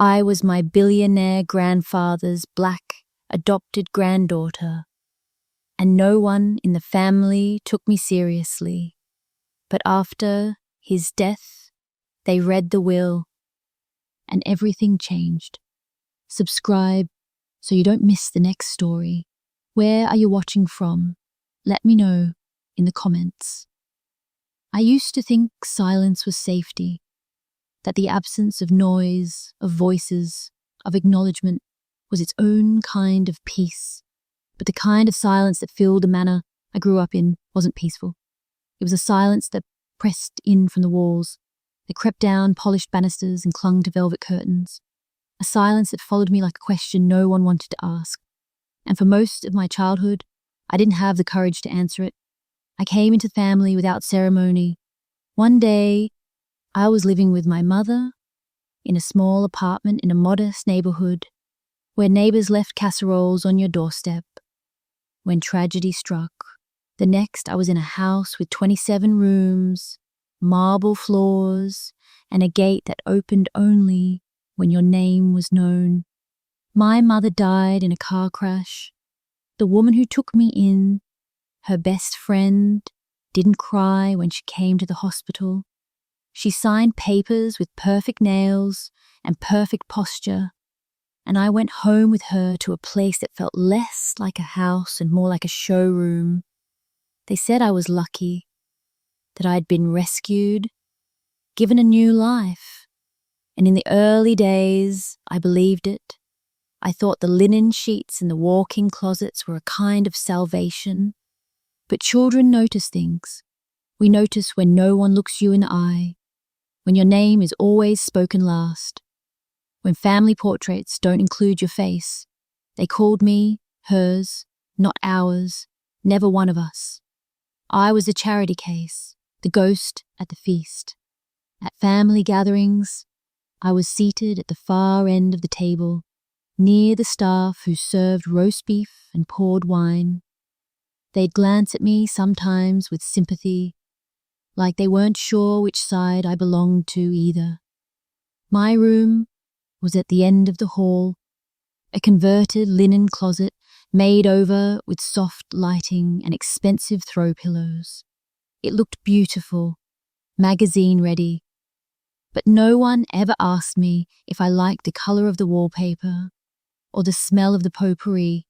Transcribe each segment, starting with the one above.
I was my billionaire grandfather's black, adopted granddaughter, and no one in the family took me seriously. But after his death, they read the will, and everything changed. Subscribe so you don't miss the next story. Where are you watching from? Let me know in the comments. I used to think silence was safety, that the absence of noise, of voices, of acknowledgement was its own kind of peace. But the kind of silence that filled the manor I grew up in wasn't peaceful. It was a silence that pressed in from the walls, that crept down polished banisters and clung to velvet curtains. A silence that followed me like a question no one wanted to ask. And for most of my childhood, I didn't have the courage to answer it. I came into the family without ceremony. One day, I was living with my mother in a small apartment in a modest neighborhood where neighbors left casseroles on your doorstep. When tragedy struck, the next I was in a house with 27 rooms, marble floors, and a gate that opened only when your name was known. My mother died in a car crash. The woman who took me in, her best friend, didn't cry when she came to the hospital. She signed papers with perfect nails and perfect posture, and I went home with her to a place that felt less like a house and more like a showroom. They said I was lucky, that I'd been rescued, given a new life. And in the early days, I believed it. I thought the linen sheets in the walk-in closets were a kind of salvation. But children notice things. We notice when no one looks you in the eye, when your name is always spoken last, when family portraits don't include your face. They called me hers, not ours, never one of us. I was a charity case, the ghost at the feast. At family gatherings, I was seated at the far end of the table, near the staff who served roast beef and poured wine. They'd glance at me sometimes with sympathy, like they weren't sure which side I belonged to either. My room was at the end of the hall, a converted linen closet made over with soft lighting and expensive throw pillows. It looked beautiful, magazine ready, but no one ever asked me if I liked the color of the wallpaper or the smell of the potpourri.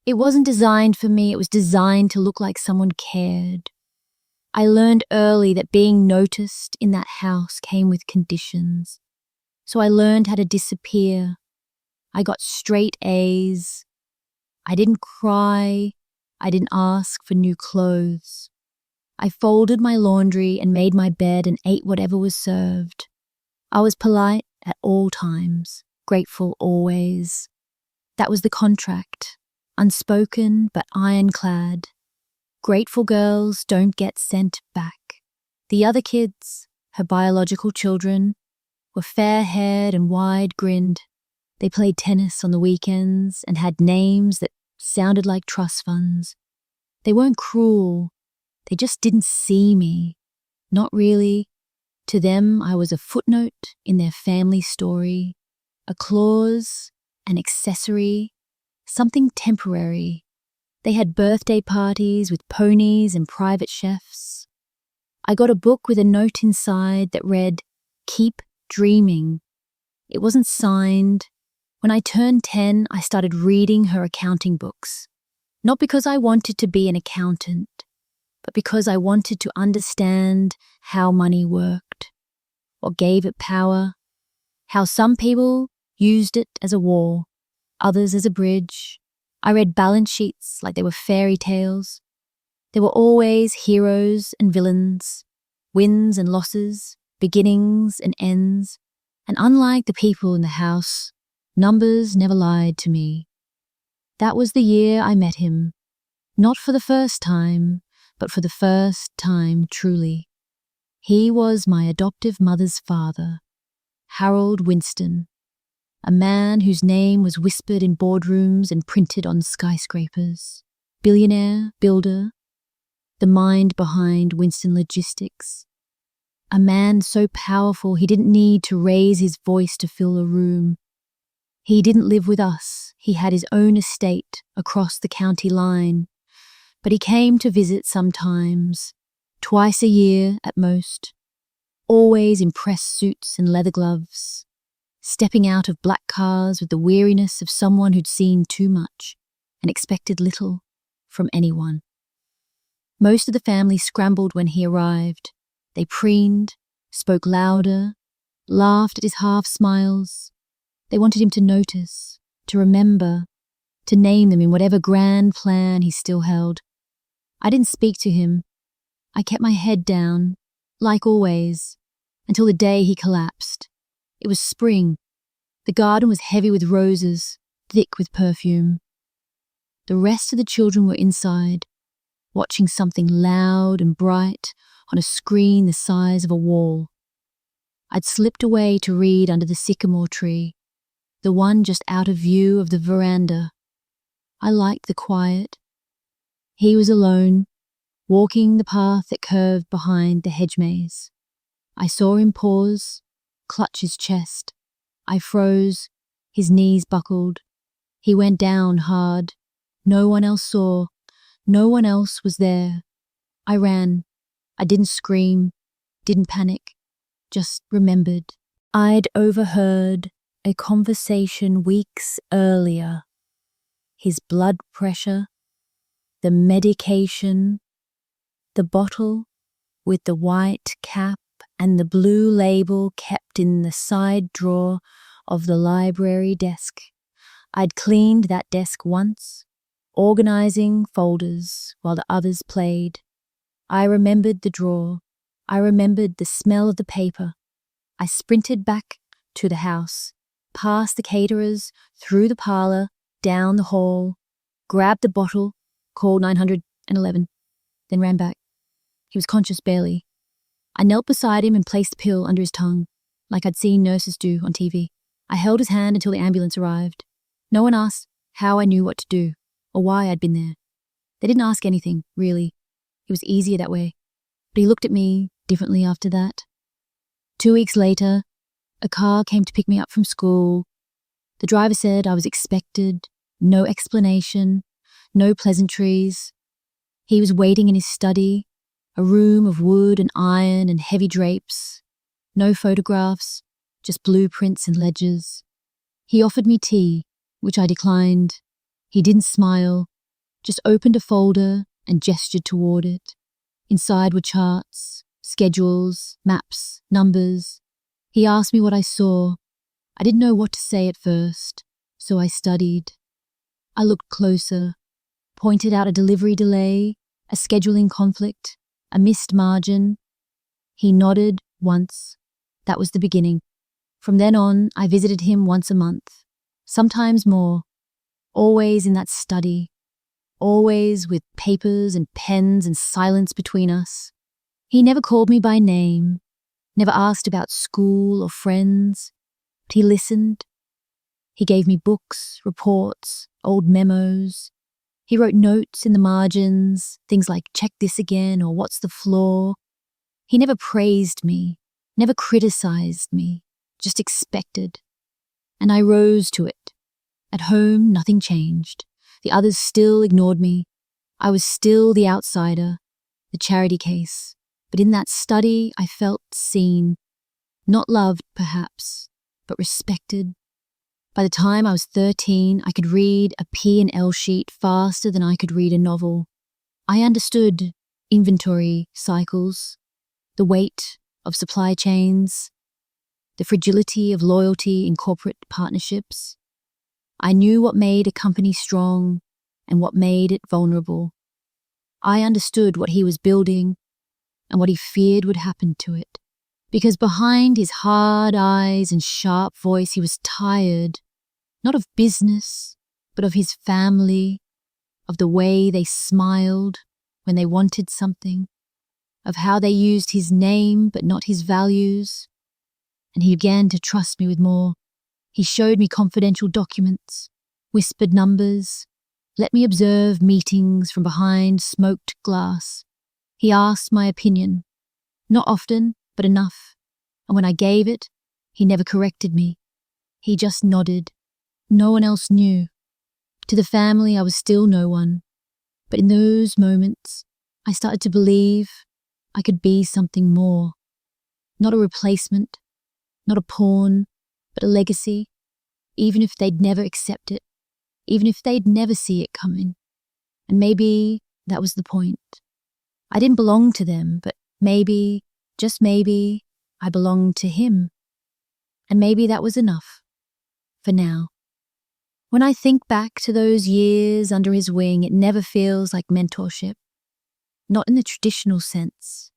It wasn't designed for me, it was designed to look like someone cared. I learned early that being noticed in that house came with conditions. So I learned how to disappear. I got straight A's. I didn't cry. I didn't ask for new clothes. I folded my laundry and made my bed and ate whatever was served. I was polite at all times, grateful always. That was the contract. Unspoken but ironclad. Grateful girls don't get sent back. The other kids, her biological children, were fair-haired and wide-grinned. They played tennis on the weekends and had names that sounded like trust funds. They weren't cruel. They just didn't see me. Not really. To them, I was a footnote in their family story, a clause, an accessory, something temporary. They had birthday parties with ponies and private chefs. I got a book with a note inside that read, "Keep dreaming." It wasn't signed. When I turned 10, I started reading her accounting books. Not because I wanted to be an accountant, but because I wanted to understand how money worked, what gave it power, how some people used it as a wall, others as a bridge. I read balance sheets like they were fairy tales. There were always heroes and villains, wins and losses, beginnings and ends. And unlike the people in the house, numbers never lied to me. That was the year I met him. Not for the first time, but for the first time truly. He was my adoptive mother's father, Harold Winston, a man whose name was whispered in boardrooms and printed on skyscrapers. Billionaire, builder, the mind behind Winston Logistics. A man so powerful he didn't need to raise his voice to fill a room. He didn't live with us. He had his own estate across the county line. But he came to visit sometimes, twice a year at most, always in press suits and leather gloves, stepping out of black cars with the weariness of someone who'd seen too much and expected little from anyone. Most of the family scrambled when he arrived. They preened, spoke louder, laughed at his half-smiles. They wanted him to notice, to remember, to name them in whatever grand plan he still held. I didn't speak to him. I kept my head down, like always, until the day he collapsed. It was spring. The garden was heavy with roses, thick with perfume. The rest of the children were inside, watching something loud and bright on a screen the size of a wall. I'd slipped away to read under the sycamore tree, the one just out of view of the veranda. I liked the quiet. He was alone, walking the path that curved behind the hedge maze. I saw him pause, clutch his chest. I froze, his knees buckled. He went down hard. No one else saw. No one else was there. I ran. I didn't scream, didn't panic, just remembered. I'd overheard a conversation weeks earlier. His blood pressure, the medication, the bottle with the white cap and the blue label kept in the side drawer of the library desk. I'd cleaned that desk once, organizing folders while the others played. I remembered the drawer. I remembered the smell of the paper. I sprinted back to the house, past the caterers, through the parlor, down the hall, grabbed the bottle, called 911, then ran back. He was conscious barely. I knelt beside him and placed the pill under his tongue, like I'd seen nurses do on TV. I held his hand until the ambulance arrived. No one asked how I knew what to do, or why I'd been there. They didn't ask anything, really. It was easier that way. But he looked at me differently after that. 2 weeks later, a car came to pick me up from school. The driver said I was expected, no explanation, no pleasantries. He was waiting in his study, a room of wood and iron and heavy drapes. No photographs, just blueprints and ledgers. He offered me tea, which I declined. He didn't smile, just opened a folder and gestured toward it. Inside were charts, schedules, maps, numbers. He asked me what I saw. I didn't know what to say at first, so I studied. I looked closer, pointed out a delivery delay, a scheduling conflict, a missed margin. He nodded once. That was the beginning. From then on, I visited him once a month, sometimes more, always in that study, always with papers and pens and silence between us. He never called me by name, never asked about school or friends, but he listened. He gave me books, reports, old memos. He wrote notes in the margins, things like check this again or what's the flaw. He never praised me, never criticized me, just expected. And I rose to it. At home, nothing changed. The others still ignored me. I was still the outsider, the charity case. But in that study, I felt seen. Not loved, perhaps, but respected. By the time I was 13, I could read a P&L sheet faster than I could read a novel. I understood inventory cycles, the weight of supply chains, the fragility of loyalty in corporate partnerships. I knew what made a company strong and what made it vulnerable. I understood what he was building and what he feared would happen to it. Because behind his hard eyes and sharp voice, he was tired, not of business, but of his family, of the way they smiled when they wanted something, of how they used his name but not his values. And he began to trust me with more. He showed me confidential documents, whispered numbers, let me observe meetings from behind smoked glass. He asked my opinion. Not often, but enough. And when I gave it, he never corrected me. He just nodded. No one else knew. To the family, I was still no one. But in those moments, I started to believe I could be something more. Not a replacement, not a pawn, but a legacy, even if they'd never accept it, even if they'd never see it coming. And maybe that was the point. I didn't belong to them, but maybe, just maybe, I belonged to him. And maybe that was enough. For now. When I think back to those years under his wing, it never feels like mentorship. Not in the traditional sense.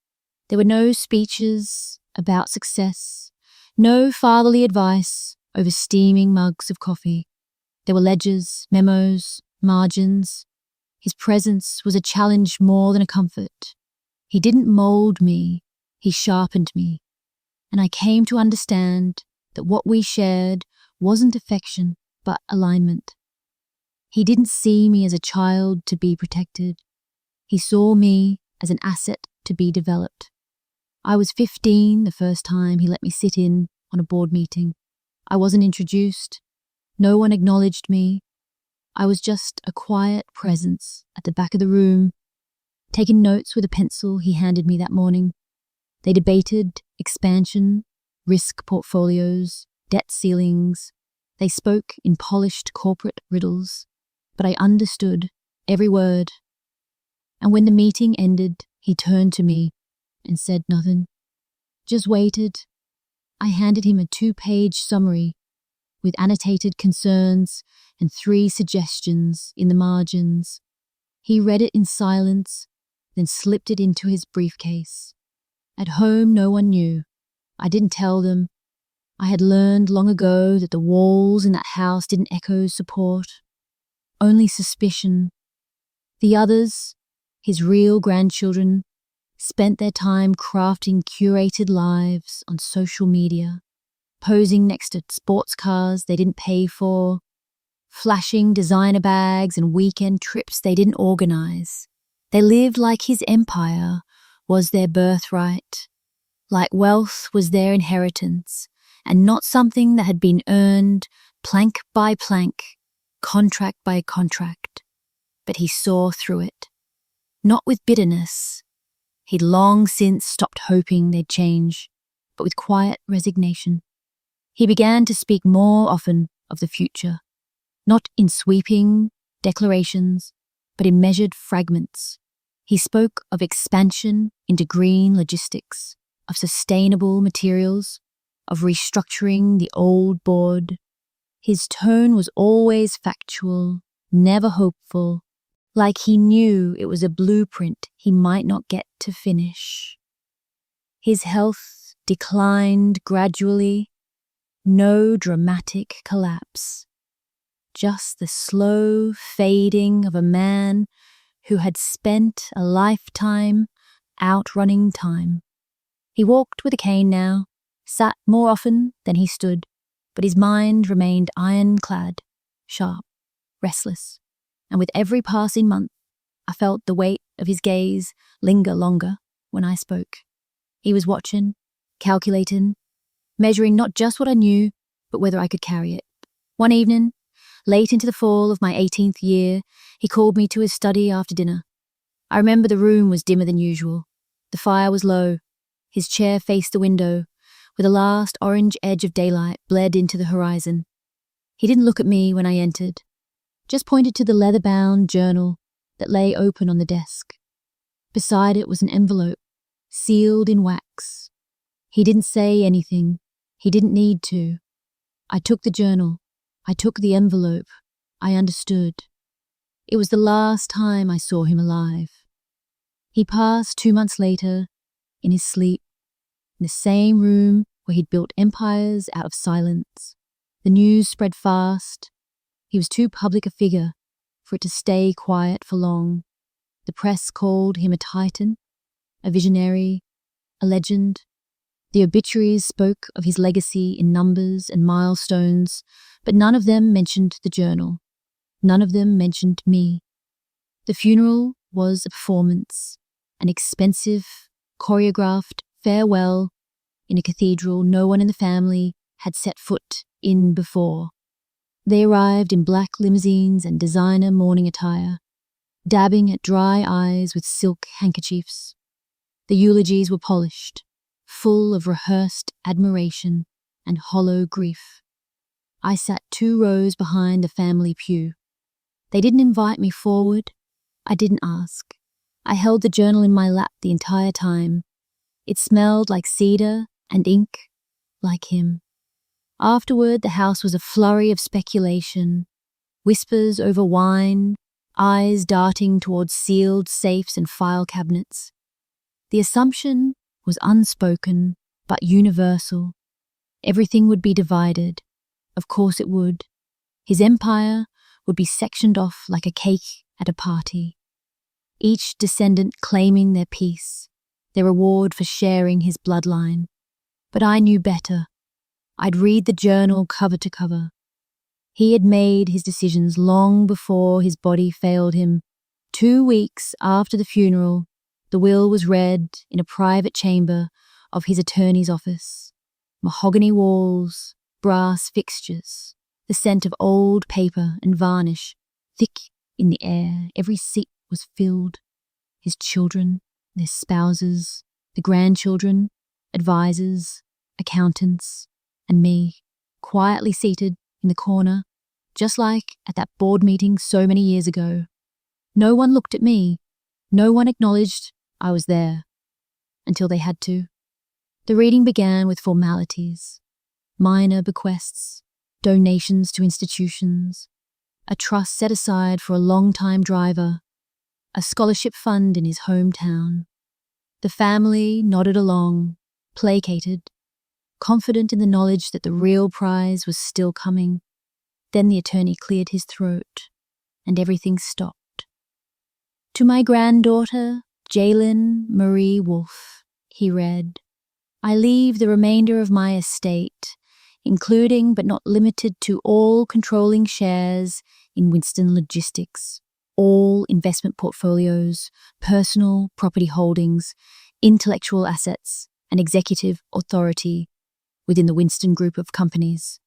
There were no speeches about success, no fatherly advice over steaming mugs of coffee. There were ledgers, memos, margins. His presence was a challenge more than a comfort. He didn't mold me, he sharpened me. And I came to understand that what we shared wasn't affection, but alignment. He didn't see me as a child to be protected. He saw me as an asset to be developed. I was 15 the first time he let me sit in on a board meeting. I wasn't introduced. No one acknowledged me. I was just a quiet presence at the back of the room, taking notes with a pencil he handed me that morning. They debated expansion, risk portfolios, debt ceilings. They spoke in polished corporate riddles, but I understood every word. And when the meeting ended, he turned to me and said nothing. Just waited. I handed him a 2-page summary with annotated concerns and 3 suggestions in the margins. He read it in silence, then slipped it into his briefcase. At home, no one knew. I didn't tell them. I had learned long ago that the walls in that house didn't echo support, only suspicion. The others, his real grandchildren, spent their time crafting curated lives on social media, posing next to sports cars they didn't pay for, flashing designer bags and weekend trips they didn't organize. They lived like his empire was their birthright, like wealth was their inheritance, and not something that had been earned plank by plank, contract by contract. But he saw through it. Not with bitterness. He'd long since stopped hoping they'd change, but with quiet resignation. He began to speak more often of the future, not in sweeping declarations, but in measured fragments. He spoke of expansion into green logistics, of sustainable materials, of restructuring the old board. His tone was always factual, never hopeful, like he knew it was a blueprint he might not get to finish. His health declined gradually, no dramatic collapse, just the slow fading of a man who had spent a lifetime outrunning time. He walked with a cane now, sat more often than he stood, but his mind remained ironclad, sharp, restless, and with every passing month, I felt the weight of his gaze linger longer when I spoke. He was watching, calculating, measuring not just what I knew, but whether I could carry it. One evening, late into the fall of my 18th year, he called me to his study after dinner. I remember the room was dimmer than usual. The fire was low. His chair faced the window, where the last orange edge of daylight bled into the horizon. He didn't look at me when I entered, just pointed to the leather-bound journal that lay open on the desk. Beside it was an envelope, sealed in wax. He didn't say anything. He didn't need to. I took the journal. I took the envelope. I understood. It was the last time I saw him alive. He passed 2 months later, in his sleep, in the same room where he'd built empires out of silence. The news spread fast. He was too public a figure for it to stay quiet for long. The press called him a titan, a visionary, a legend. The obituaries spoke of his legacy in numbers and milestones, but none of them mentioned the journal. None of them mentioned me. The funeral was a performance, an expensive, choreographed farewell in a cathedral no one in the family had set foot in before. They arrived in black limousines and designer morning attire, dabbing at dry eyes with silk handkerchiefs. The eulogies were polished, full of rehearsed admiration and hollow grief. I sat 2 rows behind the family pew. They didn't invite me forward. I didn't ask. I held the journal in my lap the entire time. It smelled like cedar and ink, like him. Afterward, the house was a flurry of speculation, whispers over wine, eyes darting towards sealed safes and file cabinets. The assumption was unspoken, but universal. Everything would be divided. Of course it would. His empire would be sectioned off like a cake at a party. Each descendant claiming their piece, their reward for sharing his bloodline. But I knew better. I'd read the journal cover to cover. He had made his decisions long before his body failed him. 2 weeks after the funeral, the will was read in a private chamber of his attorney's office. Mahogany walls, brass fixtures, the scent of old paper and varnish, thick in the air. Every seat was filled. His children, their spouses, the grandchildren, advisors, accountants, and me, quietly seated in the corner, just like at that board meeting so many years ago. No one looked at me. No one acknowledged I was there, until they had to. The reading began with formalities, minor bequests, donations to institutions, a trust set aside for a long-time driver, a scholarship fund in his hometown. The family nodded along, placated, confident in the knowledge that the real prize was still coming. Then the attorney cleared his throat, and everything stopped. To my granddaughter, Jaylin Marie Wolfe, he read, I leave the remainder of my estate, including but not limited to all controlling shares in Winston Logistics, all investment portfolios, personal property holdings, intellectual assets, and executive authority within the Winston Group of companies.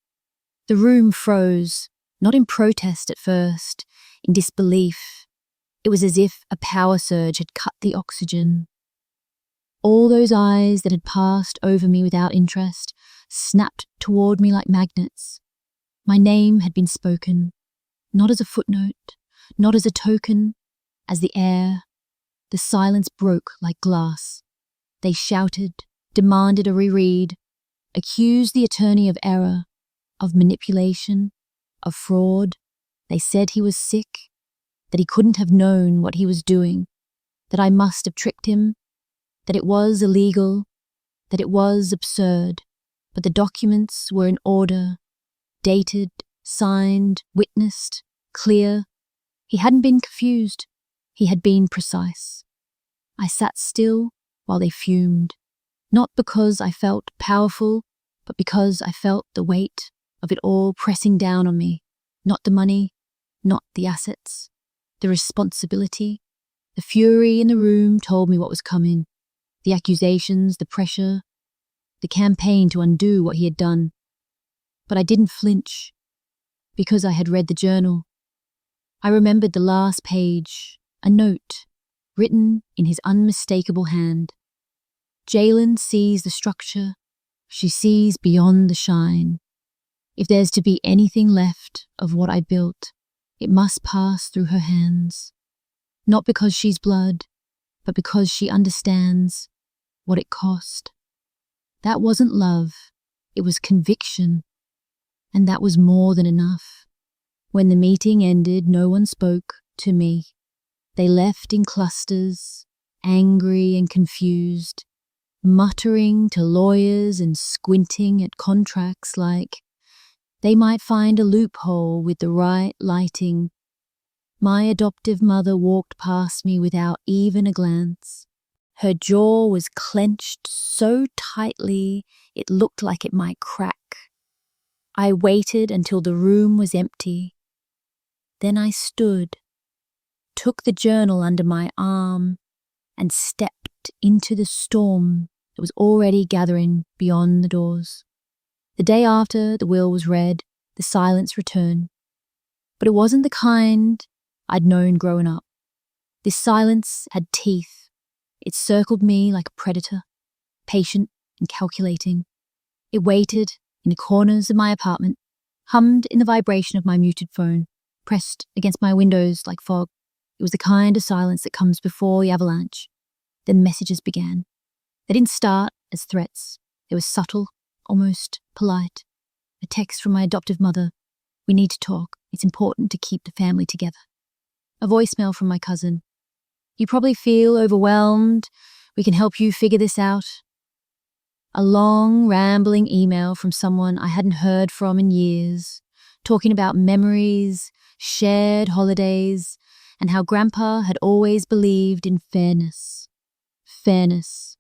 The room froze, not in protest at first, in disbelief. It was as if a power surge had cut the oxygen. All those eyes that had passed over me without interest snapped toward me like magnets. My name had been spoken, not as a footnote, not as a token, as the air. The silence broke like glass. They shouted, demanded a reread, accused the attorney of error, of manipulation, of fraud. They said he was sick, that he couldn't have known what he was doing, that I must have tricked him, that it was illegal, that it was absurd. But the documents were in order, dated, signed, witnessed, clear. He hadn't been confused. He had been precise. I sat still while they fumed, not because I felt powerful, but because I felt the weight of it all pressing down on me. Not the money, not the assets, the responsibility. The fury in the room told me what was coming. The accusations, the pressure, the campaign to undo what he had done. But I didn't flinch, because I had read the journal. I remembered the last page, a note, written in his unmistakable hand. Jaylin sees the structure. She sees beyond the shine. If there's to be anything left of what I built, it must pass through her hands. Not because she's blood, but because she understands what it cost. That wasn't love, it was conviction, and that was more than enough. When the meeting ended, no one spoke to me. They left in clusters, angry and confused, muttering to lawyers and squinting at contracts like they might find a loophole with the right lighting. My adoptive mother walked past me without even a glance. Her jaw was clenched so tightly it looked like it might crack. I waited until the room was empty. Then I stood, took the journal under my arm, and stepped into the storm that was already gathering beyond the doors. The day after the will was read, the silence returned. But it wasn't the kind I'd known growing up. This silence had teeth. It circled me like a predator, patient and calculating. It waited in the corners of my apartment, hummed in the vibration of my muted phone, pressed against my windows like fog. It was the kind of silence that comes before the avalanche. Then messages began. They didn't start as threats. They were subtle, almost polite. A text from my adoptive mother. We need to talk. It's important to keep the family together. A voicemail from my cousin. You probably feel overwhelmed. We can help you figure this out. A long, rambling email from someone I hadn't heard from in years, talking about memories, shared holidays, and how Grandpa had always believed in fairness. Fairness.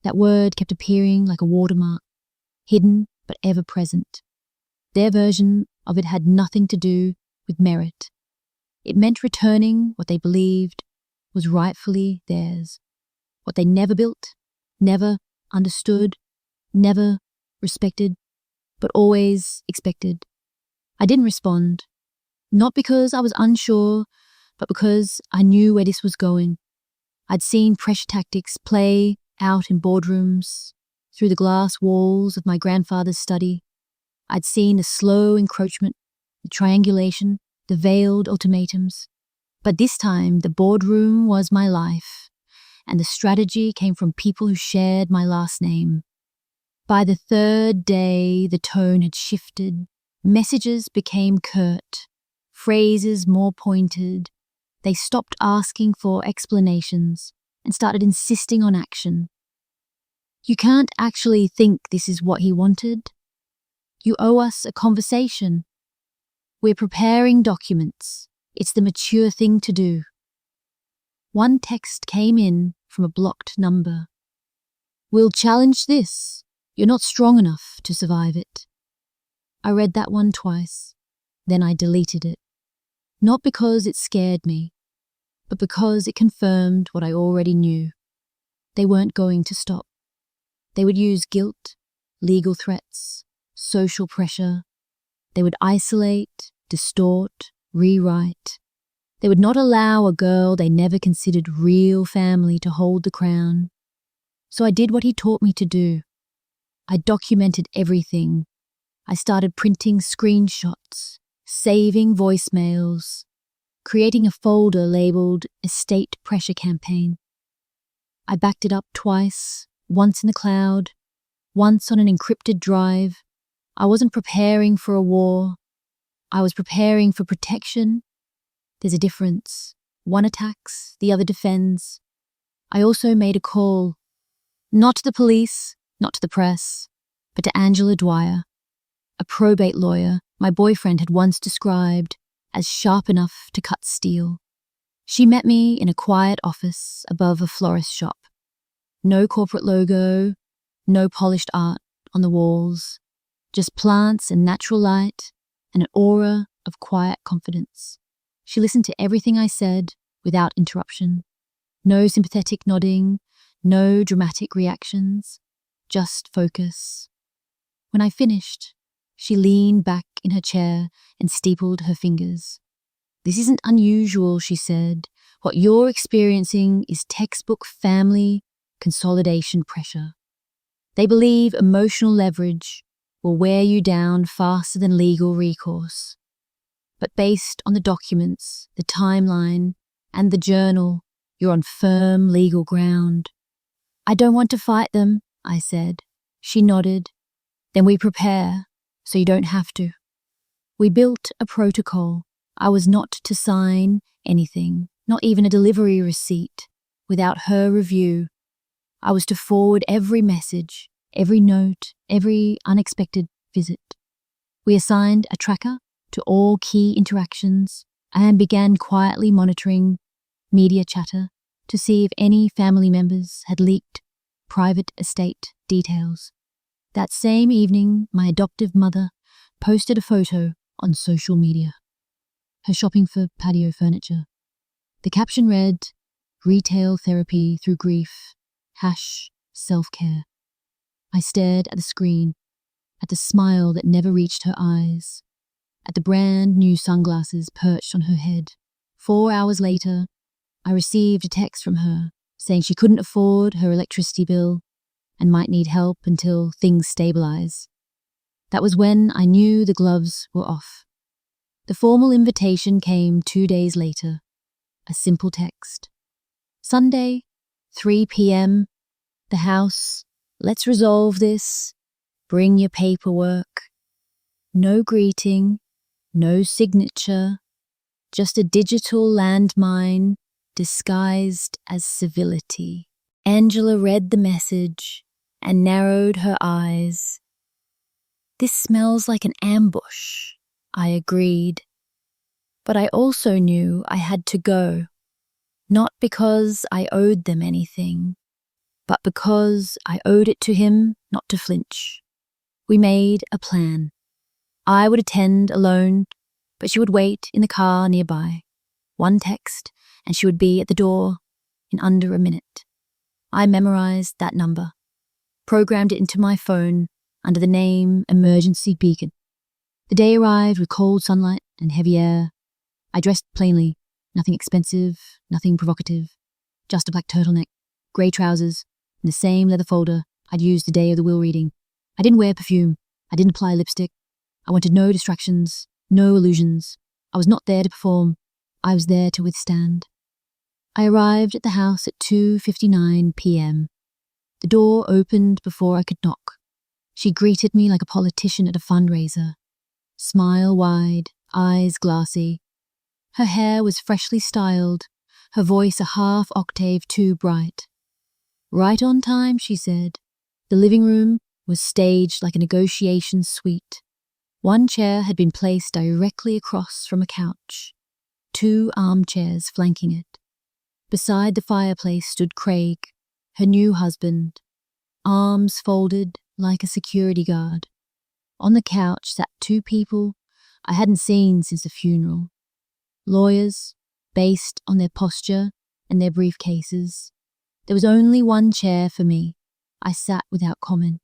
That word kept appearing like a watermark, hidden but ever present. Their version of it had nothing to do with merit. It meant returning what they believed was rightfully theirs, what they never built, never understood, never respected, but always expected. I didn't respond, not because I was unsure, but because I knew where this was going. I'd seen pressure tactics play out in boardrooms, through the glass walls of my grandfather's study. I'd seen the slow encroachment, the triangulation, the veiled ultimatums. But this time, the boardroom was my life, and the strategy came from people who shared my last name. By the third day, the tone had shifted. Messages became curt, phrases more pointed. They stopped asking for explanations and started insisting on action. You can't actually think this is what he wanted. You owe us a conversation. We're preparing documents. It's the mature thing to do. One text came in from a blocked number. We'll challenge this. You're not strong enough to survive it. I read that one twice. Then I deleted it. Not because it scared me, but because it confirmed what I already knew. They weren't going to stop. They would use guilt, legal threats, social pressure. They would isolate, distort, rewrite. They would not allow a girl they never considered real family to hold the crown. So I did what he taught me to do. I documented everything. I started printing screenshots, saving voicemails, creating a folder labeled Estate Pressure Campaign. I backed it up twice, once in the cloud, once on an encrypted drive. I wasn't preparing for a war. I was preparing for protection. There's a difference. One attacks, the other defends. I also made a call, not to the police, not to the press, but to Angela Dwyer, a probate lawyer my boyfriend had once described as sharp enough to cut steel. She met me in a quiet office above a florist shop. No corporate logo, no polished art on the walls, just plants and natural light and an aura of quiet confidence. She listened to everything I said without interruption. No sympathetic nodding, no dramatic reactions, just focus. When I finished, she leaned back in her chair and steepled her fingers. This isn't unusual, she said. What you're experiencing is textbook family consolidation pressure. They believe emotional leverage will wear you down faster than legal recourse. But based on the documents, the timeline, and the journal, you're on firm legal ground. I don't want to fight them, I said. She nodded. Then we prepare, so you don't have to. We built a protocol. I was not to sign anything, not even a delivery receipt, without her review. I was to forward every message, every note, every unexpected visit. We assigned a tracker to all key interactions and began quietly monitoring media chatter to see if any family members had leaked private estate details. That same evening, my adoptive mother posted a photo on social media. Her shopping for patio furniture. The caption read, "Retail therapy through grief, #self-care." I stared at the screen, at the smile that never reached her eyes, at the brand new sunglasses perched on her head. 4 hours later, I received a text from her saying she couldn't afford her electricity bill and might need help until things stabilize. That was when I knew the gloves were off. The formal invitation came 2 days later. A simple text. Sunday, 3 p.m. The house. Let's resolve this. Bring your paperwork. No greeting, no signature, just a digital landmine disguised as civility. Angela read the message and narrowed her eyes. This smells like an ambush, I agreed. But I also knew I had to go, not because I owed them anything, but because I owed it to him not to flinch. We made a plan. I would attend alone, but she would wait in the car nearby. One text, and she would be at the door in under a minute. I memorized that number, programmed it into my phone under the name Emergency Beacon. The day arrived with cold sunlight and heavy air. I dressed plainly, nothing expensive, nothing provocative, just a black turtleneck, grey trousers, and the same leather folder I'd used the day of the will reading. I didn't wear perfume. I didn't apply lipstick. I wanted no distractions, no illusions. I was not there to perform. I was there to withstand. I arrived at the house at 2:59 p.m. The door opened before I could knock. She greeted me like a politician at a fundraiser. Smile wide, eyes glassy. Her hair was freshly styled, her voice a half octave too bright. Right on time, she said. The living room was staged like a negotiation suite. One chair had been placed directly across from a couch, 2 armchairs flanking it. Beside the fireplace stood Craig, her new husband, arms folded like a security guard. On the couch sat 2 people I hadn't seen since the funeral. Lawyers, based on their posture and their briefcases. There was only one chair for me. I sat without comment.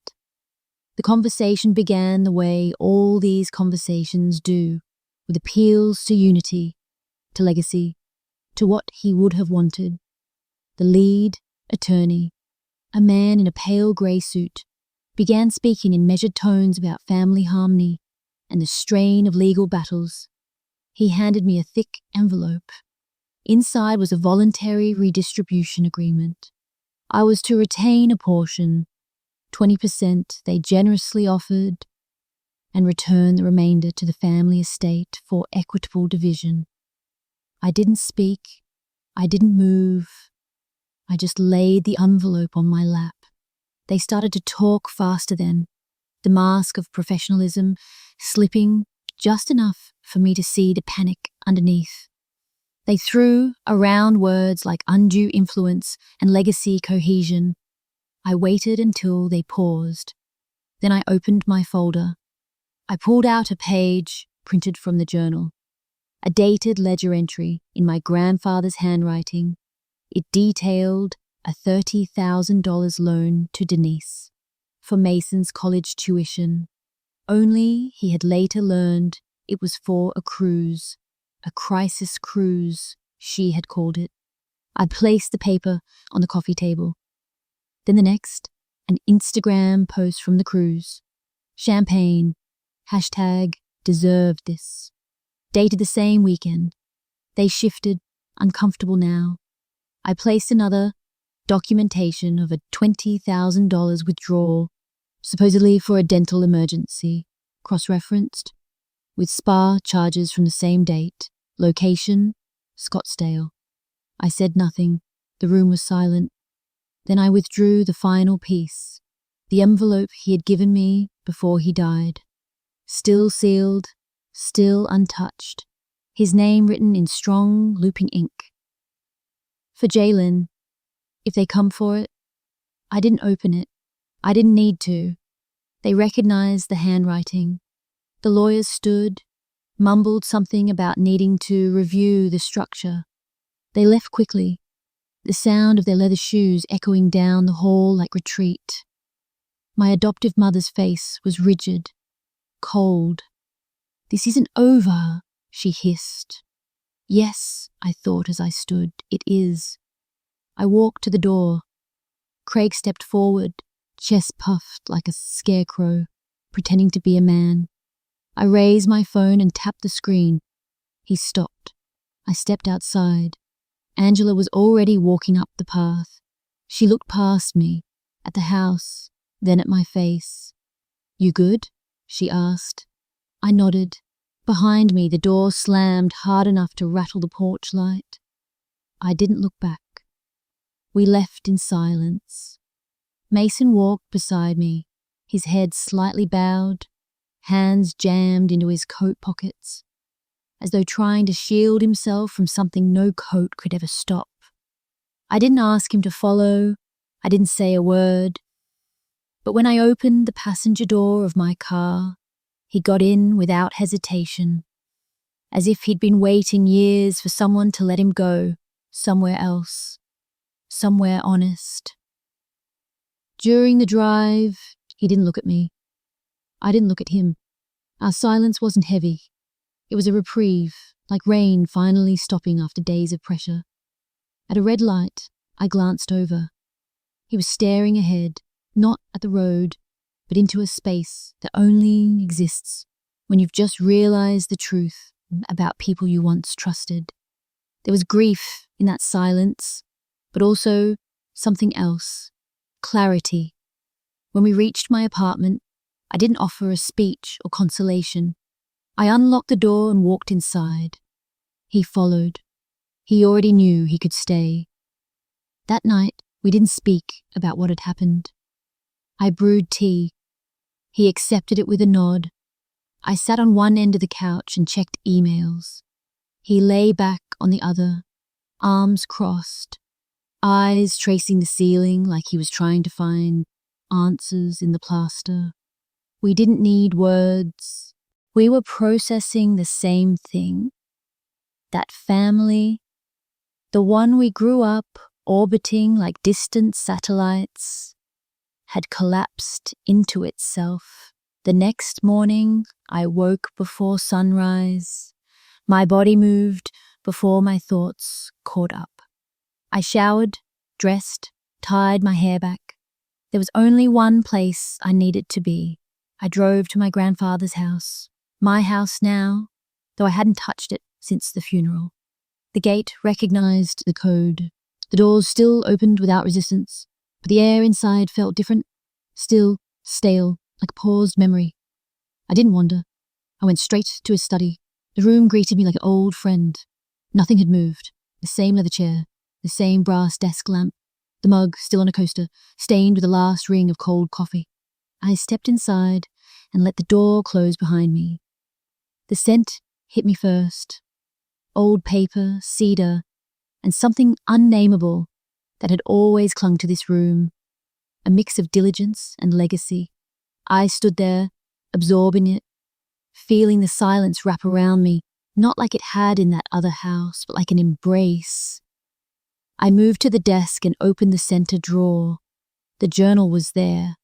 The conversation began the way all these conversations do, with appeals to unity, to legacy, to what he would have wanted. The lead attorney, a man in a pale grey suit, began speaking in measured tones about family harmony and the strain of legal battles. He handed me a thick envelope. Inside was a voluntary redistribution agreement. I was to retain a portion, 20% they generously offered, and return the remainder to the family estate for equitable division. I didn't speak. I didn't move. I just laid the envelope on my lap. They started to talk faster then, the mask of professionalism slipping just enough for me to see the panic underneath. They threw around words like undue influence and legacy cohesion. I waited until they paused. Then I opened my folder. I pulled out a page printed from the journal, a dated ledger entry in my grandfather's handwriting. It detailed a $30,000 loan to Denise for Mason's college tuition. Only he had later learned it was for a cruise, a crisis cruise, she had called it. I placed the paper on the coffee table. Then the next, an Instagram post from the cruise. Champagne, #deserved this. Dated the same weekend. They shifted, uncomfortable now. I placed another, documentation of a $20,000 withdrawal, supposedly for a dental emergency, cross-referenced, with spa charges from the same date, location, Scottsdale. I said nothing. The room was silent. Then I withdrew the final piece, the envelope he had given me before he died. Still sealed, still untouched, his name written in strong, looping ink. For Jalen, if they come for it. I didn't open it. I didn't need to. They recognized the handwriting. The lawyers stood, mumbled something about needing to review the structure. They left quickly, the sound of their leather shoes echoing down the hall like retreat. My adoptive mother's face was rigid, cold. "This isn't over," she hissed. "Yes," I thought as I stood, "it is." I walked to the door. Craig stepped forward, chest puffed like a scarecrow, pretending to be a man. I raised my phone and tapped the screen. He stopped. I stepped outside. Angela was already walking up the path. She looked past me, at the house, then at my face. "You good?" she asked. I nodded. Behind me, the door slammed hard enough to rattle the porch light. I didn't look back. We left in silence. Mason walked beside me, his head slightly bowed, hands jammed into his coat pockets, as though trying to shield himself from something no coat could ever stop. I didn't ask him to follow. I didn't say a word. But when I opened the passenger door of my car, he got in without hesitation, as if he'd been waiting years for someone to let him go somewhere else, somewhere honest. During the drive, he didn't look at me. I didn't look at him. Our silence wasn't heavy. It was a reprieve, like rain finally stopping after days of pressure. At a red light, I glanced over. He was staring ahead, not at the road, but into a space that only exists when you've just realized the truth about people you once trusted. There was grief in that silence, but also something else. Clarity. When we reached my apartment, I didn't offer a speech or consolation. I unlocked the door and walked inside. He followed. He already knew he could stay. That night, we didn't speak about what had happened. I brewed tea. He accepted it with a nod. I sat on one end of the couch and checked emails. He lay back on the other, arms crossed, eyes tracing the ceiling like he was trying to find answers in the plaster. We didn't need words. We were processing the same thing. That family, the one we grew up orbiting like distant satellites, had collapsed into itself. The next morning, I woke before sunrise. My body moved before my thoughts caught up. I showered, dressed, tied my hair back. There was only one place I needed to be. I drove to my grandfather's house, my house now, though I hadn't touched it since the funeral. The gate recognized the code. The doors still opened without resistance, but the air inside felt different, still, stale, like a paused memory. I didn't wander. I went straight to his study. The room greeted me like an old friend. Nothing had moved. The same leather chair, the same brass desk lamp, the mug still on a coaster, stained with the last ring of cold coffee. I stepped inside and let the door close behind me. The scent hit me first. Old paper, cedar, and something unnameable that had always clung to this room. A mix of diligence and legacy. I stood there, absorbing it, feeling the silence wrap around me, not like it had in that other house, but like an embrace. I moved to the desk and opened the center drawer. The journal was there.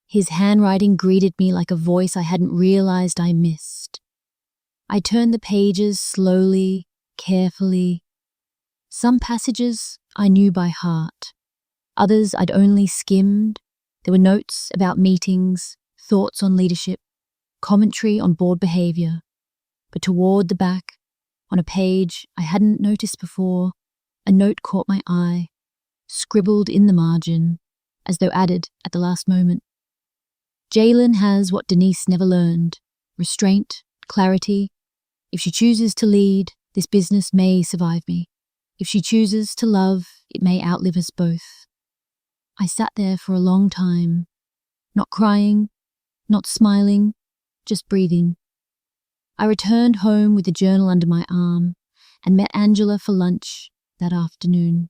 His handwriting greeted me like a voice I hadn't realized I missed. I turned the pages slowly, carefully. Some passages I knew by heart. Others I'd only skimmed. There were notes about meetings, thoughts on leadership, commentary on board behavior. But toward the back, on a page I hadn't noticed before, a note caught my eye, scribbled in the margin, as though added at the last moment. Jalen has what Denise never learned: restraint, clarity. If she chooses to lead, this business may survive me. If she chooses to love, it may outlive us both. I sat there for a long time, not crying, not smiling, just breathing. I returned home with the journal under my arm and met Angela for lunch that afternoon.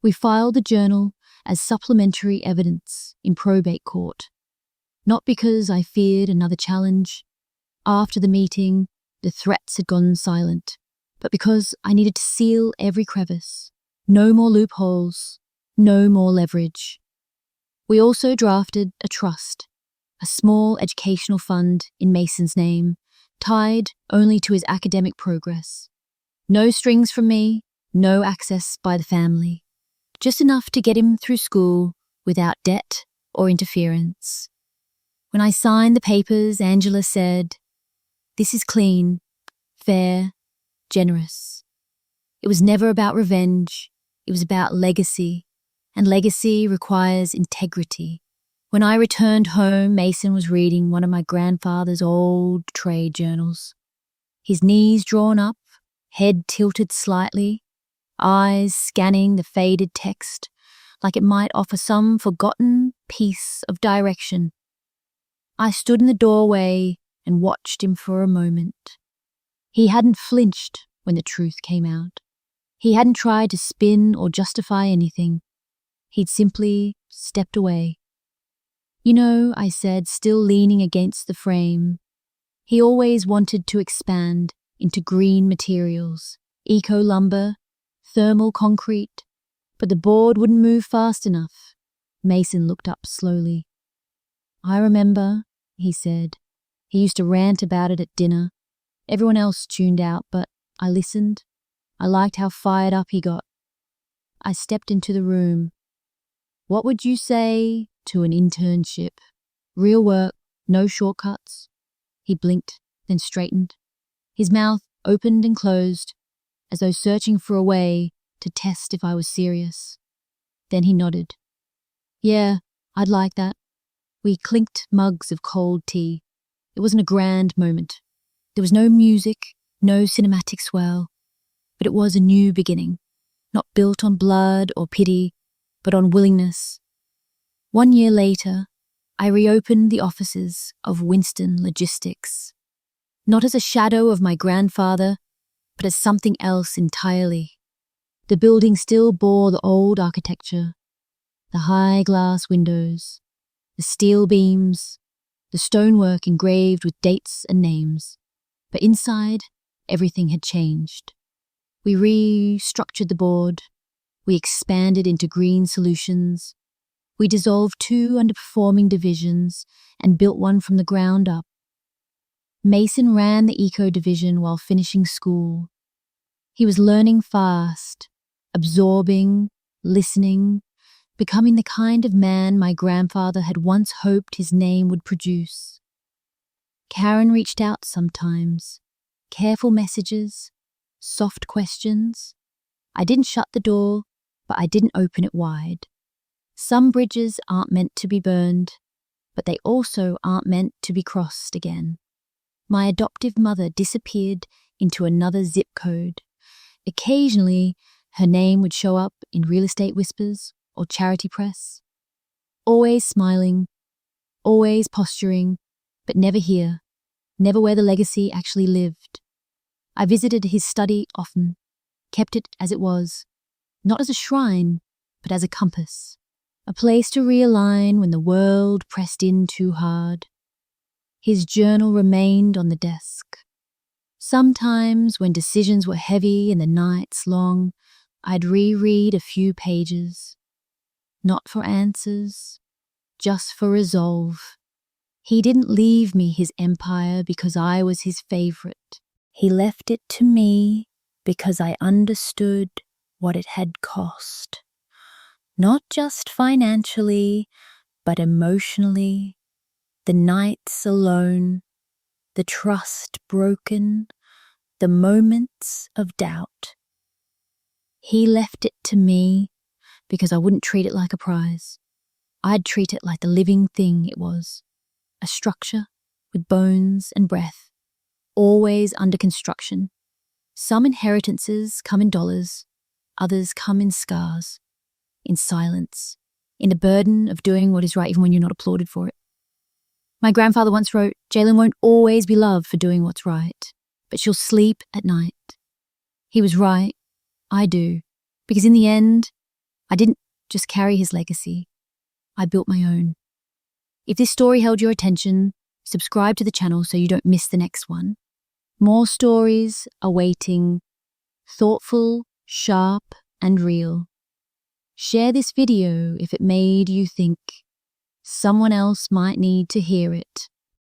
We filed the journal as supplementary evidence in probate court. Not because I feared another challenge. After the meeting, the threats had gone silent, but because I needed to seal every crevice. No more loopholes, no more leverage. We also drafted a trust, a small educational fund in Mason's name, tied only to his academic progress. No strings from me, no access by the family. Just enough to get him through school without debt or interference. When I signed the papers, Angela said, "This is clean, fair, generous." It was never about revenge, it was about legacy, and legacy requires integrity. When I returned home, Mason was reading one of my grandfather's old trade journals. His knees drawn up, head tilted slightly, eyes scanning the faded text like it might offer some forgotten piece of direction. I stood in the doorway and watched him for a moment. He hadn't flinched when the truth came out. He hadn't tried to spin or justify anything. He'd simply stepped away. "You know," I said, still leaning against the frame, "he always wanted to expand into green materials, eco-lumber, thermal concrete, but the board wouldn't move fast enough." Mason looked up slowly. "I remember," he said. He used to rant about it at dinner. Everyone else tuned out, but I listened. I liked how fired up he got. I stepped into the room. "What would you say to an internship? Real work, no shortcuts." He blinked, then straightened. His mouth opened and closed, as though searching for a way to test if I was serious. Then he nodded. "Yeah, I'd like that." We clinked mugs of cold tea. It wasn't a grand moment. There was no music, no cinematic swell, but it was a new beginning, not built on blood or pity, but on willingness. 1 year later, I reopened the offices of Winston Logistics, not as a shadow of my grandfather, but as something else entirely. The building still bore the old architecture, the high glass windows, the steel beams, the stonework engraved with dates and names. But inside, everything had changed. We restructured the board. We expanded into green solutions. We dissolved 2 underperforming divisions and built one from the ground up. Mason ran the eco division while finishing school. He was learning fast, absorbing, listening, becoming the kind of man my grandfather had once hoped his name would produce. Karen reached out sometimes, careful messages, soft questions. I didn't shut the door, but I didn't open it wide. Some bridges aren't meant to be burned, but they also aren't meant to be crossed again. My adoptive mother disappeared into another zip code. Occasionally, her name would show up in Real Estate Whispers or Charity Press. Always smiling, always posturing, but never here, never where the legacy actually lived. I visited his study often, kept it as it was, not as a shrine, but as a compass, a place to realign when the world pressed in too hard. His journal remained on the desk. Sometimes, when decisions were heavy and the nights long, I'd reread a few pages. Not for answers, just for resolve. He didn't leave me his empire because I was his favorite. He left it to me because I understood what it had cost. Not just financially, but emotionally. The nights alone, the trust broken, the moments of doubt. He left it to me because I wouldn't treat it like a prize. I'd treat it like the living thing it was, a structure with bones and breath, always under construction. Some inheritances come in dollars, others come in scars, in silence, in the burden of doing what is right even when you're not applauded for it. My grandfather once wrote, "Jalen won't always be loved for doing what's right, but she'll sleep at night." He was right. I do. Because in the end, I didn't just carry his legacy. I built my own. If this story held your attention, subscribe to the channel so you don't miss the next one. More stories are waiting. Thoughtful, sharp, and real. Share this video if it made you think. Someone else might need to hear it.